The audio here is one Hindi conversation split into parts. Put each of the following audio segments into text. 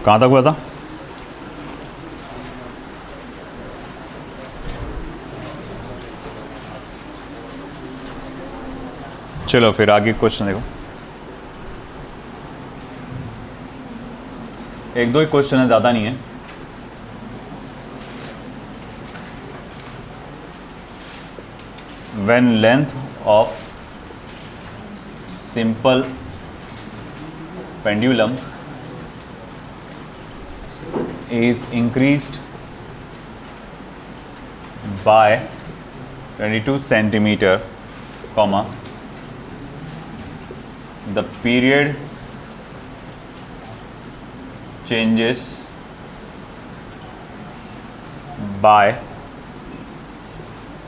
कहाँ तक हुआ था? चलो फिर आगे क्वेश्चन देखो, एक दो ही क्वेश्चन है, ज़्यादा नहीं है। When length of simple pendulum is increased by 22 centimeter, comma, the period changes by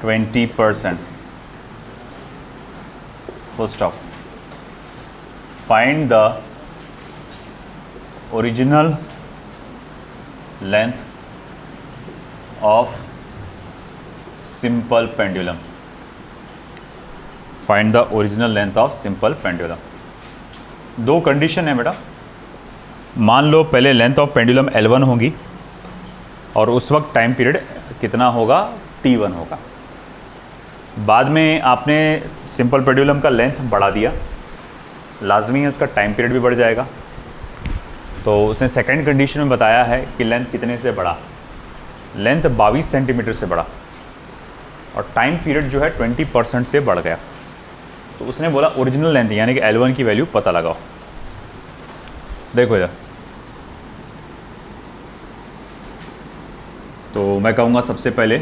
20%. Full stop. Find the original length of simple pendulum. Find the original length of simple pendulum. दो कंडीशन है बेटा। मान लो पहले लेंथ ऑफ पेंडुलम L1 होगी और उस वक्त टाइम पीरियड कितना होगा? T1 होगा। बाद में आपने सिंपल पेंडुलम का लेंथ बढ़ा दिया, लाजमी है इसका टाइम पीरियड भी बढ़ जाएगा। तो उसने सेकंड कंडीशन में बताया है कि लेंथ कितने से बढ़ा? लेंथ 22 सेंटीमीटर से बढ़ा और टाइम पीरियड जो है 20% से बढ़ गया। तो उसने बोला ओरिजिनल लेंथ यानी कि L1 की वैल्यू पता लगाओ। देखो इधर, तो मैं कहूँगा सबसे पहले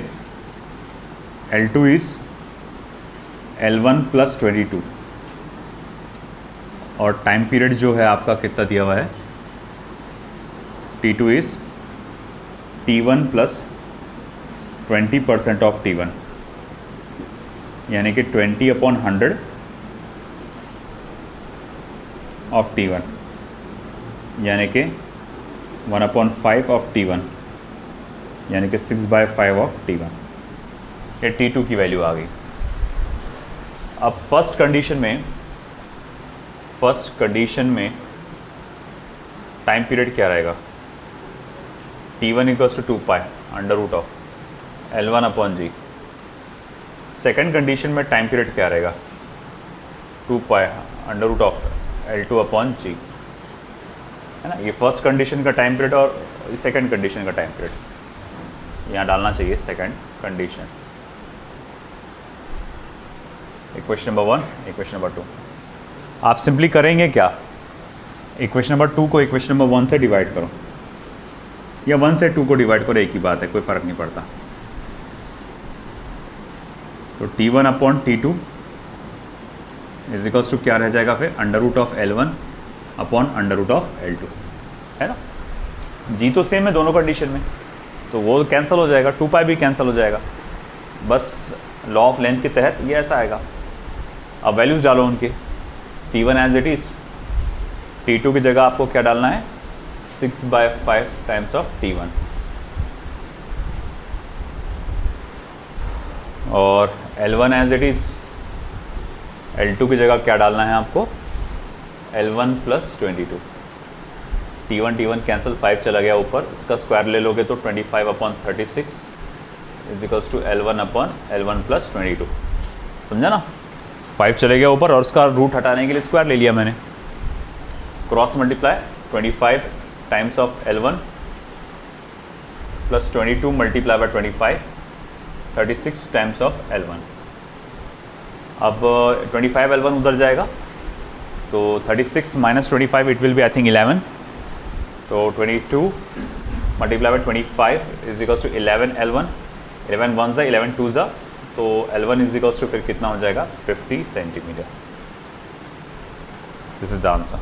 L2 इज़ L1 + 22 और टाइम पीरियड जो है आपका कितना दिया हुआ है? T2 is T1 + 20% of T1 यानी कि 20/100 ऑफ T1 यानी कि 1/5 ऑफ T1 यानी कि 6/5 ऑफ T1। ये T2 की वैल्यू आ गई। अब फर्स्ट कंडीशन में टाइम पीरियड क्या रहेगा? T1 = 2π √of L1/g। Second condition में टाइम पीरियड क्या रहेगा? 2π √of L2/g, है ना। ये फर्स्ट कंडीशन का टाइम पीरियड और सेकेंड कंडीशन का टाइम पीरियड यहाँ डालना चाहिए। Second condition, equation number 1, equation number 2। आप सिंपली करेंगे क्या? इक्वेशन नंबर 2 को इक्वेशन नंबर 1 से डिवाइड करो या 1 से 2 को डिवाइड करो, एक ही बात है, कोई फ़र्क नहीं पड़ता। तो T1/T2 = क्या रह जाएगा फिर? √of L1/√of L2, है ना। जी तो सेम है दोनों कंडीशन में, तो वो कैंसिल हो जाएगा, 2π भी कैंसिल हो जाएगा। बस लॉ ऑफ लेंथ के तहत ये ऐसा आएगा। अब वैल्यूज़ डालो उनके। T1 as it is, T2 की जगह आपको क्या डालना है? 6/5 टाइम्स ऑफ T1 और L1 as it is, L2 की जगह क्या डालना है आपको? L1 + 22। T1 कैंसिल, 5 चला गया ऊपर, इसका स्क्वायर ले लोगे तो 25/36 = L1/L1 + 22। समझा ना? 5 चले गया ऊपर और उसका रूट हटाने के लिए स्क्वायर ले लिया मैंने। Cross multiply 25 times of L1 + 22 multiply by 25, 36 times of L1। अब 25 L1 उधर जाएगा तो 36 - 25 it will be I think 11। तो 22 मल्टीप्लाई बाय 25 = 11 L1। 11 1 ज़ा 11 2 ज़ा, तो L1 = फिर कितना हो जाएगा? 50 centimetre. This is the answer.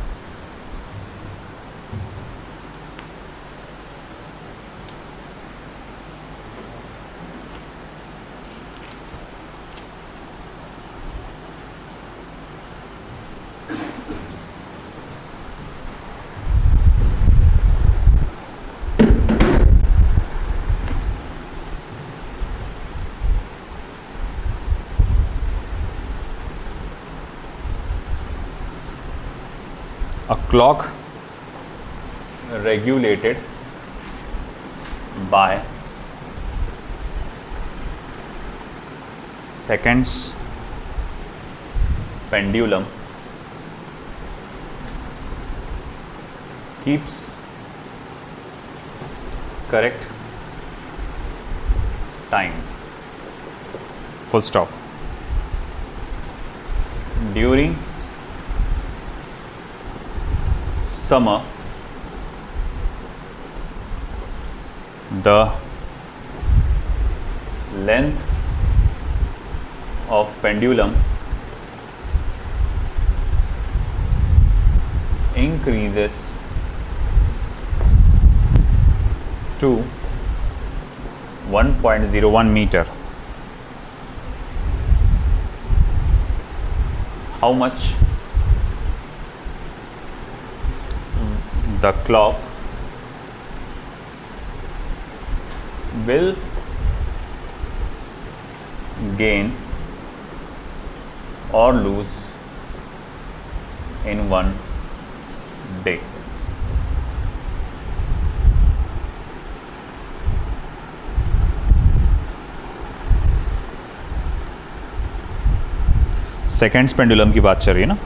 A clock regulated by seconds pendulum keeps correct time, full stop. During summer, the length of pendulum increases to 1.01 meter. How much the clock will gain or lose in one day. Seconds pendulum की बात चल रही है ना।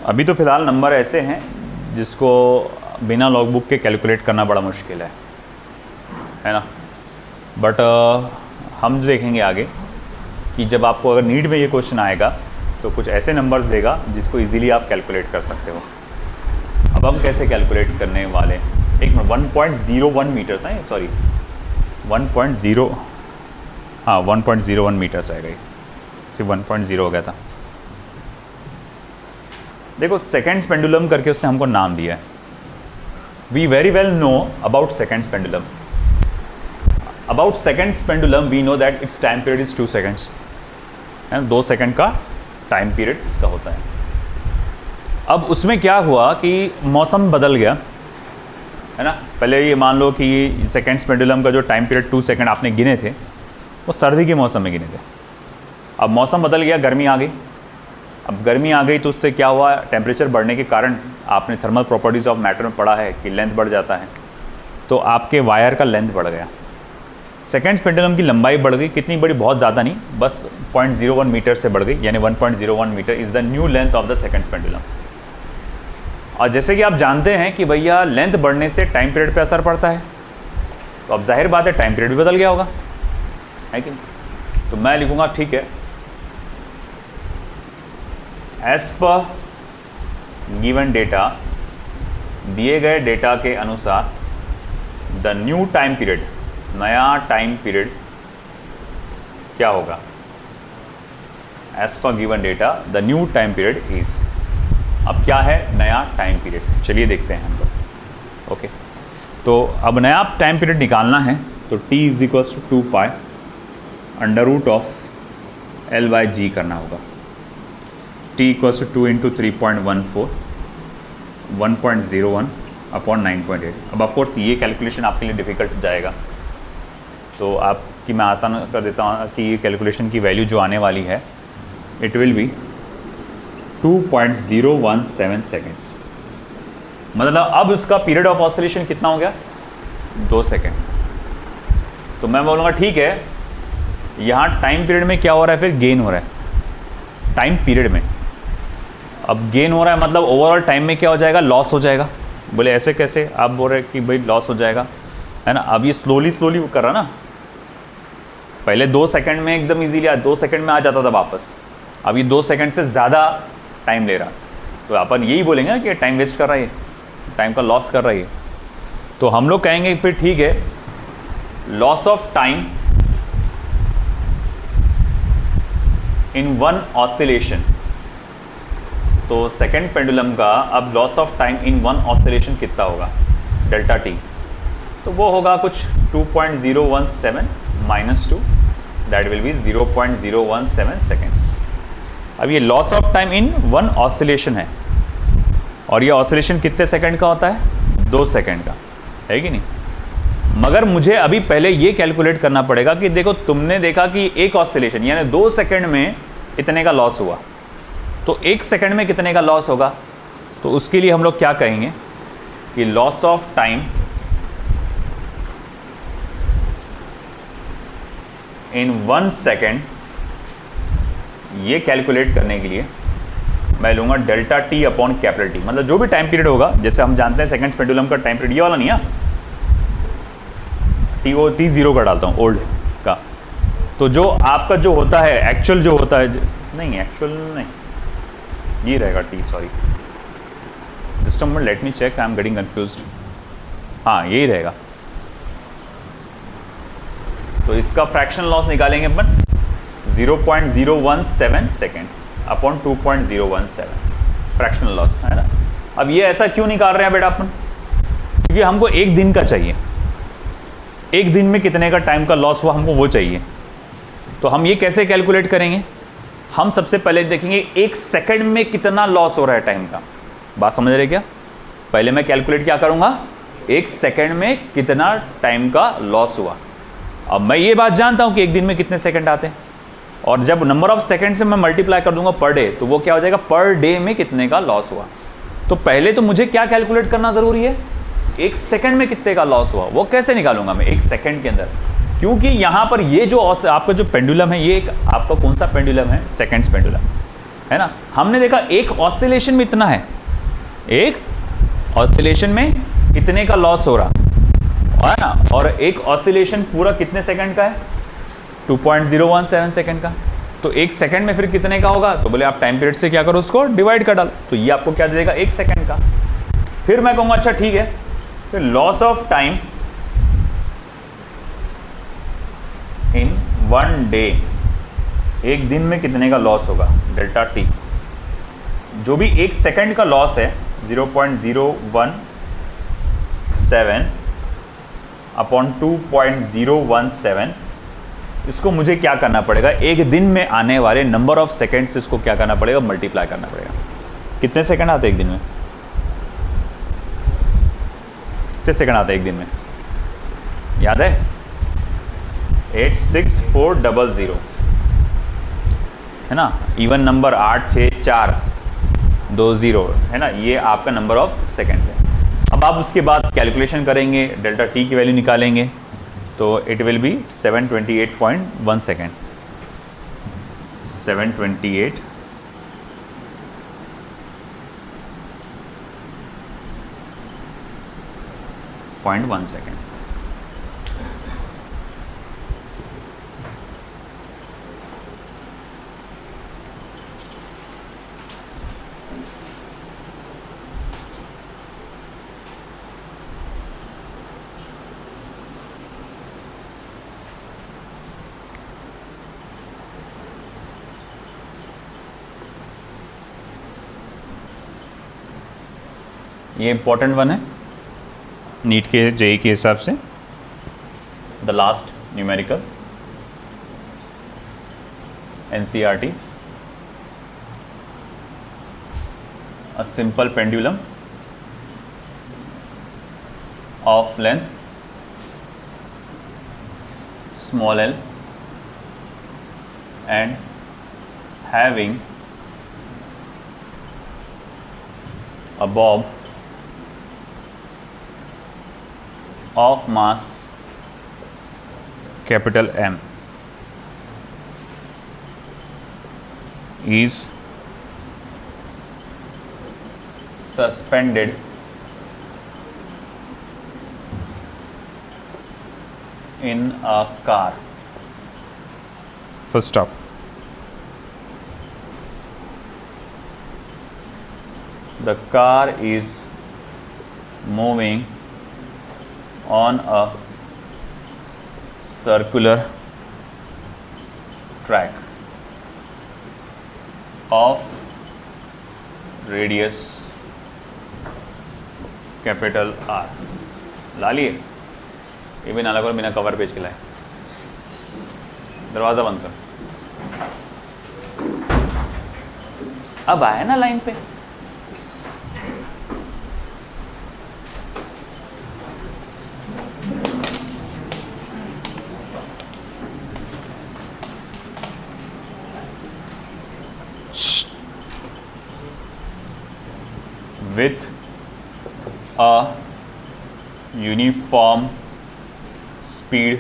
अभी तो फ़िलहाल नंबर ऐसे हैं जिसको बिना लॉगबुक के कैलकुलेट करना बड़ा मुश्किल है ना। बट हम देखेंगे आगे कि जब आपको अगर नीट में ये क्वेश्चन आएगा तो कुछ ऐसे नंबर्स देगा जिसको इजीली आप कैलकुलेट कर सकते हो। अब हम कैसे कैलकुलेट करने वाले, एक मिनट, 1.01 मीटर्स हैं, सॉरी 1.0, हाँ 1.01 मीटर्स रह गई, सिर्फ 1.0 हो गया था। देखो सेकेंड्स पेंडुलम करके उसने हमको नाम दिया है। We very well know about seconds pendulum. About seconds pendulum we know that it's time period is 2 seconds, है ना, 2 सेकेंड का टाइम पीरियड इसका होता है। अब उसमें क्या हुआ कि मौसम बदल गया, है ना। पहले ये मान लो कि सेकेंड्स पेंडुलम का जो टाइम पीरियड 2 सेकेंड आपने गिने थे वो सर्दी के मौसम में गिने थे। अब मौसम बदल गया, गर्मी आ गई। अब गर्मी आ गई तो उससे क्या हुआ, टेम्परेचर बढ़ने के कारण आपने थर्मल प्रॉपर्टीज़ ऑफ मैटर में पढ़ा है कि लेंथ बढ़ जाता है, तो आपके वायर का लेंथ बढ़ गया। सेकेंड्स पेंडुलम की लंबाई बढ़ गई, कितनी बड़ी, बहुत ज़्यादा नहीं, बस 0.01 मीटर से बढ़ गई, यानी 1.01 metre is the new length of the seconds pendulum. और जैसे कि आप जानते हैं कि भैया लेंथ बढ़ने से टाइम पीरियड पे असर पड़ता है, तो अब जाहिर बात है टाइम पीरियड भी बदल गया होगा, है कि नहीं। तो मैं लिखूँगा ठीक है, एज पर गिवन डेटा, दिए गए डेटा के अनुसार द न्यू टाइम पीरियड, नया टाइम पीरियड क्या होगा, as per given data the new time period is. अब क्या है नया टाइम पीरियड, चलिए देखते हैं हम लोग। ओके, तो अब नया टाइम पीरियड निकालना है तो t is equals to 2 pi under root of L/G करना होगा। t equals to 2 into 3.14 1.01 upon 9.8। अब ऑफकोर्स ये कैलकुलेशन आपके लिए डिफ़िकल्ट जाएगा, तो आपकी मैं आसान कर देता हूँ कि ये कैलकुलेशन की वैल्यू जो आने वाली है इट विल बी 2.017 सेकेंड्स। मतलब अब उसका पीरियड ऑफ ऑसिलेशन कितना हो गया, 2 सेकेंड। तो मैं बोलूँगा ठीक है, यहाँ टाइम पीरियड में क्या हो रहा है, फिर गेन हो रहा है टाइम पीरियड में। अब गेन हो रहा है मतलब ओवरऑल टाइम में क्या हो जाएगा, लॉस हो जाएगा। बोले ऐसे कैसे, आप बोल रहे कि भाई लॉस हो जाएगा, है ना। अब ये स्लोली कर रहा ना, पहले 2 सेकंड में एकदम इजीली 2 सेकंड में आ जाता था वापस, अब ये 2 सेकंड से ज़्यादा टाइम ले रहा, तो अपन यही बोलेंगे ना कि टाइम वेस्ट कर रहा है, टाइम का लॉस कर रहा है। तो हम लोग कहेंगे फिर ठीक है, loss of time in one oscillation. तो सेकेंड पेंडुलम का अब loss of time in one oscillation कितना होगा, डेल्टा टी, तो वो होगा कुछ 2.017 minus 2, that will be 0.017 seconds. अब ये loss of time in one oscillation है, और ये ऑसिलेशन कितने सेकंड का होता है, 2 सेकंड का, है कि नहीं। मगर मुझे अभी पहले ये कैलकुलेट करना पड़ेगा कि देखो तुमने देखा कि एक ऑसिलेशन यानी 2 सेकंड में इतने का लॉस हुआ, तो 1 सेकंड में कितने का लॉस होगा। तो उसके लिए हम लोग क्या कहेंगे कि loss of time in 1 second, ये कैलकुलेट करने के लिए मैं लूंगा delta T upon capital T, मतलब जो भी टाइम पीरियड होगा, जैसे हम जानते हैं सेकंड्स पेंडुलम का टाइम पीरियड ये वाला नहीं है, टी जीरो का डालता हूँ ओल्ड का। तो जो आपका जो होता है एक्चुअल जो होता है, नहीं एक्चुअल नहीं, ये रहेगा T, sorry just a moment let me check, I am getting confused. हाँ यही रहेगा। तो इसका फ्रैक्शन लॉस निकालेंगे अपन 0.017 सेकेंड अपॉन 2.017 फ्रैक्शनल लॉस, है ना। अब ये ऐसा क्यों निकाल रहे हैं बेटा अपन, क्योंकि हमको एक दिन का चाहिए, एक दिन में कितने का टाइम का लॉस हुआ हमको वो चाहिए। तो हम ये कैसे कैलकुलेट करेंगे, हम सबसे पहले देखेंगे 1 सेकंड में कितना लॉस हो रहा है टाइम का। बात समझ रहे क्या, पहले मैं कैलकुलेट क्या करूंगा, 1 सेकंड में कितना टाइम का लॉस हुआ। अब मैं ये बात जानता हूं कि एक दिन में कितने सेकंड आते हैं, और जब नंबर ऑफ सेकंड से मैं मल्टीप्लाई कर दूंगा पर डे, तो वो क्या हो जाएगा, पर डे में कितने का लॉस हुआ। तो पहले तो मुझे क्या कैलकुलेट करना जरूरी है, 1 सेकंड में कितने का लॉस हुआ। वो कैसे निकालूंगा मैं 1 सेकंड के अंदर, क्योंकि यहां पर ये जो आपका जो पेंडुलम है, ये एक आपका कौन सा पेंडुलम है, सेकंड्स पेंडुलम, है ना। हमने देखा एक ऑसिलेशन में इतना है, एक ऑसिलेशन में इतने का लॉस हो रहा है ना, और एक ऑसिलेशन पूरा कितने सेकंड का है, 2.017 सेकंड का। तो 1 सेकंड में फिर कितने का होगा, तो बोले आप टाइम पीरियड से क्या करो, उसको डिवाइड कर डालो, तो ये आपको क्या दे देगा 1 सेकंड का। फिर मैं कहूँगा अच्छा ठीक है, फिर loss of time in 1 day, एक दिन में कितने का लॉस होगा, डेल्टा टी। जो भी 1 सेकंड का लॉस है 0.017 अपॉन 2.017, इसको मुझे क्या करना पड़ेगा, एक दिन में आने वाले नंबर ऑफ सेकंड से इसको क्या करना पड़ेगा, मल्टीप्लाई करना पड़ेगा। कितने सेकंड आते एक दिन में, कितने सेकंड आते एक दिन में, याद है 86400, है ना। इवन नंबर 86420, है ना, ये आपका नंबर ऑफ सेकंड्स है। अब आप उसके बाद कैलकुलेशन करेंगे, डेल्टा टी की वैल्यू निकालेंगे, तो it will B 728.1 second, 728.1 second. ये इंपॉर्टेंट वन है नीट के जेई के हिसाब से, the last numerical NCERT, a simple pendulum of length small l and having a bob of mass capital M is suspended in a car. Full stop. The car is moving on a circular track of radius capital R. ला लिए, ये भी नाला करो बिना कवर पेज के लाए, दरवाजा बंद कर। अब आया ना लाइन पे, with a uniform speed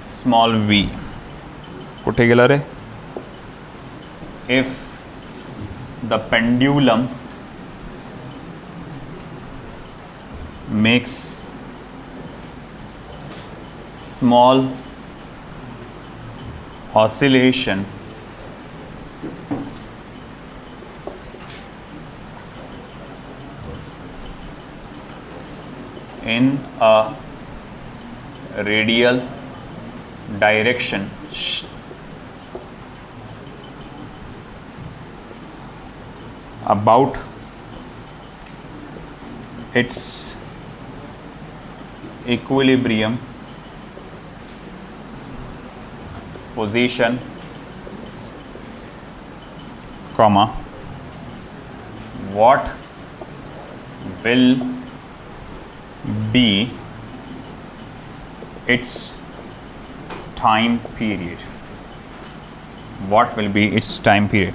small v. कुठे गेला रे? If the pendulum makes small oscillation in a radial direction about its equilibrium position, comma, what will be its time period? What will be its time period?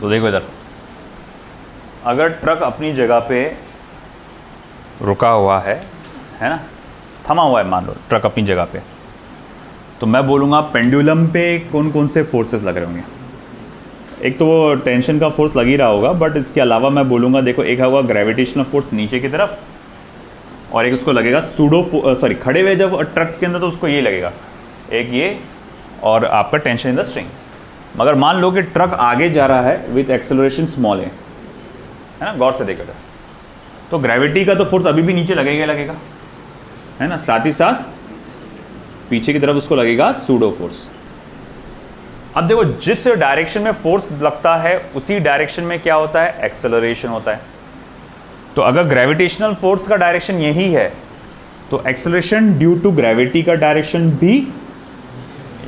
तो देखो इधर, अगर ट्रक अपनी जगह पे रुका हुआ है ना, थमा हुआ है, मान लो ट्रक अपनी जगह पे, तो मैं बोलूँगा पेंडुलम पे कौन कौन से फोर्सेस लग रहे होंगे। एक तो वो टेंशन का फोर्स लग ही रहा होगा, बट इसके अलावा मैं बोलूँगा देखो, एक होगा ग्रेविटेशनल फोर्स नीचे की तरफ, और एक उसको लगेगा खड़े हुए जब ट्रक के अंदर तो उसको ये लगेगा, एक ये, और आपका टेंशन इन द स्ट्रिंग। मगर मान लो कि ट्रक आगे जा रहा है विथ एक्सेलरेशन स्मॉल है ना, गौर से देखो तो ग्रेविटी का तो फोर्स अभी भी नीचे लगेगा है ना, साथ ही साथ पीछे की तरफ उसको लगेगा सूडो फोर्स। अब देखो, जिस डायरेक्शन में फोर्स लगता है उसी डायरेक्शन में क्या होता है, एक्सेलरेशन होता है। तो अगर ग्रेविटेशनल फोर्स का डायरेक्शन यही है तो एक्सेलरेशन ड्यू टू ग्रेविटी का डायरेक्शन भी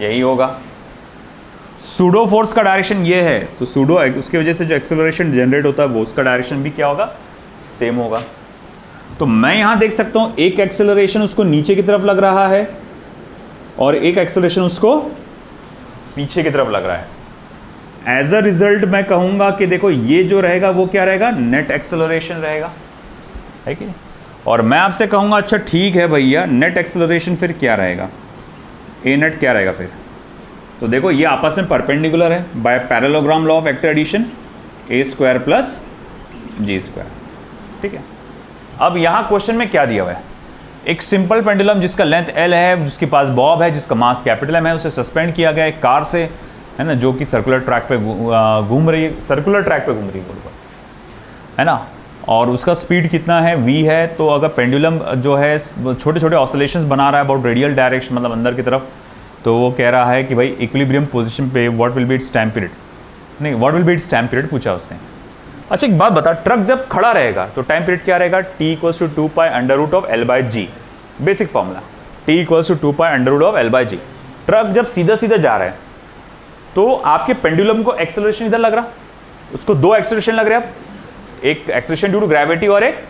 यही होगा। सूडो फोर्स का डायरेक्शन ये है तो सूडो, उसकी वजह से जो एक्सेलरेशन जनरेट होता है वो उसका डायरेक्शन भी क्या होगा, सेम होगा। तो मैं यहां देख सकता हूं एक एक्सेलरेशन उसको नीचे की तरफ लग रहा है और एक एक्सेलरेशन उसको पीछे की तरफ लग रहा है। एज अ रिजल्ट मैं कहूंगा कि देखो, ये जो रहेगा वो क्या रहेगा, नेट एक्सेलरेशन रहेगा, है कि। और मैं आपसे कहूंगा अच्छा ठीक है भैया, नेट एक्सेलरेशन फिर क्या रहेगा, ए नेट क्या रहेगा फिर। तो देखो, ये आपस में परपेंडिकुलर है by parallelogram law of vector addition, A square plus G square, ठीक है। अब यहाँ क्वेश्चन में क्या दिया हुआ है, एक सिंपल पेंडुलम जिसका लेंथ एल है, जिसके पास बॉब है, जिसका मास कैपिटल एम है, उसे सस्पेंड किया गया एक कार से, है ना, जो कि सर्कुलर ट्रैक पे घूम रही है, है ना, और उसका स्पीड कितना है, v है। तो अगर पेंडुलम जो है छोटे छोटे ऑसिलेशंस बना रहा है अबाउट रेडियल डायरेक्शन, मतलब अंदर की तरफ, तो वो कह रहा है कि भाई इक्विलिब्रियम पोजीशन पे what will be its time period, नहीं what will be its time period पूछा उसने। अच्छा एक बात बता, ट्रक जब खड़ा रहेगा तो टाइम पीरियड क्या रहेगा, t = 2π√L/g, basic formula, t = 2π√L/g। Truck जब सीधा सीधा जा रहा है तो आपके पेंडुलम को एक्सेलरेशन इधर लग रहा, उसको दो एक्सेलरेशन लग रहे हैं, अब एक एक्सेलरेशन ड्यू टू ग्रेविटी और एक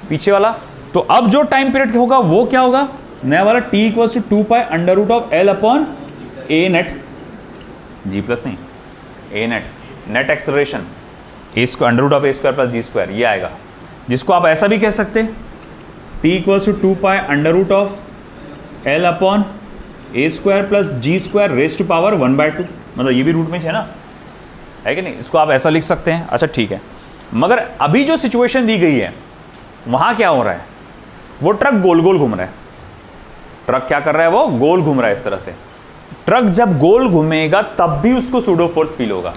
पीछे वाला। तो अब जो टाइम पीरियड होगा वो क्या होगा, नया वाला, t = 2π√L/a net, g plus नहीं, a net, net acceleration a² √a² + g², ये आएगा। जिसको आप ऐसा भी कह सकते हैं t equals to 2 pi under root of L upon A square plus G square raise to power 1/2, मतलब ये भी रूट में है ना, है कि नहीं, इसको आप ऐसा लिख सकते हैं। अच्छा ठीक है, मगर अभी जो सिचुएशन दी गई है वहां क्या हो रहा है, वो ट्रक गोल गोल घूम रहा है। ट्रक क्या कर रहा है, वो गोल घूम रहा है इस तरह से। ट्रक जब गोल घूमेगा तब भी उसको सूडो फोर्स फील होगा,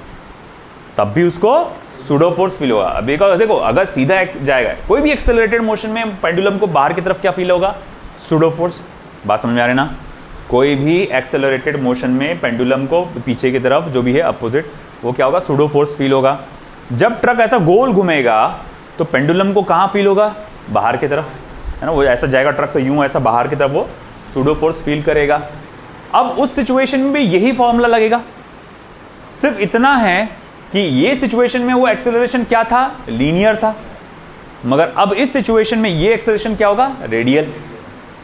तब भी उसको सूडो फोर्स फील होगा। अब देखो अगर सीधा जाएगा कोई भी एक्सेलरेटेड मोशन में पेंडुलम को बाहर की तरफ क्या फील होगा, सूडो फोर्स। बात समझ में आ रही ना, कोई भी एक्सेलरेटेड मोशन में पेंडुलम को पीछे की तरफ जो भी है अपोजिट, वो क्या होगा, सूडो फोर्स फील होगा। जब ट्रक ऐसा गोल घूमेगा तो पेंडुलम को कहाँ फील होगा, बाहर की तरफ, है ना, वो ऐसा जाएगा ट्रक तो यूं ऐसा बाहर की तरफ वो सूडो फोर्स फील करेगा। अब उस सिचुएशन में भी यही फॉर्मूला लगेगा, सिर्फ इतना है कि ये सिचुएशन में वो एक्सेलरेशन क्या था, लीनियर था, मगर अब इस सिचुएशन में ये एक्सेलरेशन क्या होगा, रेडियल,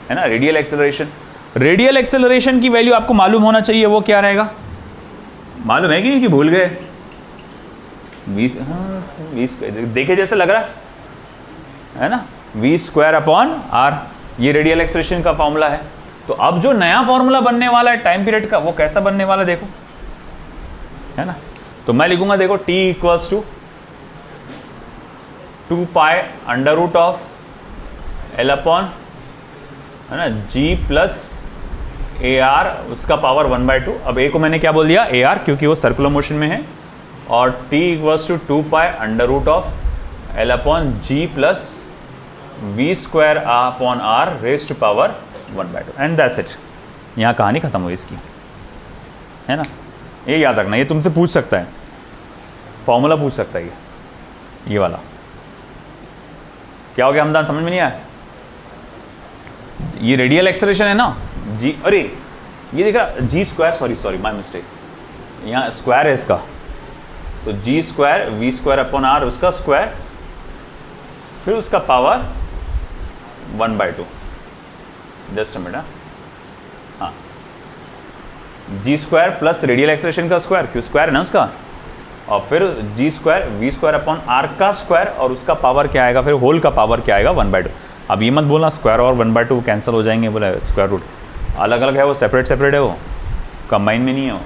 है ना, रेडियल एक्सेलरेशन। रेडियल एक्सेलरेशन की वैल्यू आपको मालूम होना चाहिए, वो क्या रहेगा, मालूम है कि भूल गए, 20 देखे जैसे लग रहा है ना, v स्क्वायर अपॉन आर, ये रेडियल एक्सेलरेशन का फॉर्मूला है। तो अब जो नया फॉर्मूला बनने वाला है टाइम पीरियड का, वो कैसा बनने वाला है देखो, है ना। तो मैं लिखूंगा देखो t equals to 2 pi under root of L upon, है ना, g प्लस ए आर, उसका पावर 1/2। अब a को मैंने क्या बोल दिया, ए आर, क्योंकि वो सर्कुलर मोशन में है, और t equals to 2 pi under root of L upon g plus v square upon r raise to power 1/2, and that's it. यहाँ कहानी खत्म हुई इसकी, है ना। ये याद रखना, ये तुमसे पूछ सकता है, फॉर्मूला पूछ सकता है ये वाला। क्या हो गया हमदान, समझ में नहीं आया, ये रेडियल एक्सेलरेशन है ना जी, अरे ये देखा G square, sorry my mistake, यहाँ स्क्वायर है इसका, तो G square V square upon R उसका स्क्वायर, फिर उसका पावर 1/2, जस्ट अ मिनट, हाँ, G square plus radial acceleration का स्क्वायर, क्यों स्क्वायर है ना उसका, और फिर G square V square upon R का स्क्वायर, और उसका पावर क्या आएगा, फिर होल का पावर क्या आएगा, 1/2। अब ये मत बोलना स्क्वायर और 1/2 कैंसिल हो जाएंगे, बोला स्क्वायर रूट अलग अलग है, वो सेपरेट है, वो कंबाइन में नहीं है वो।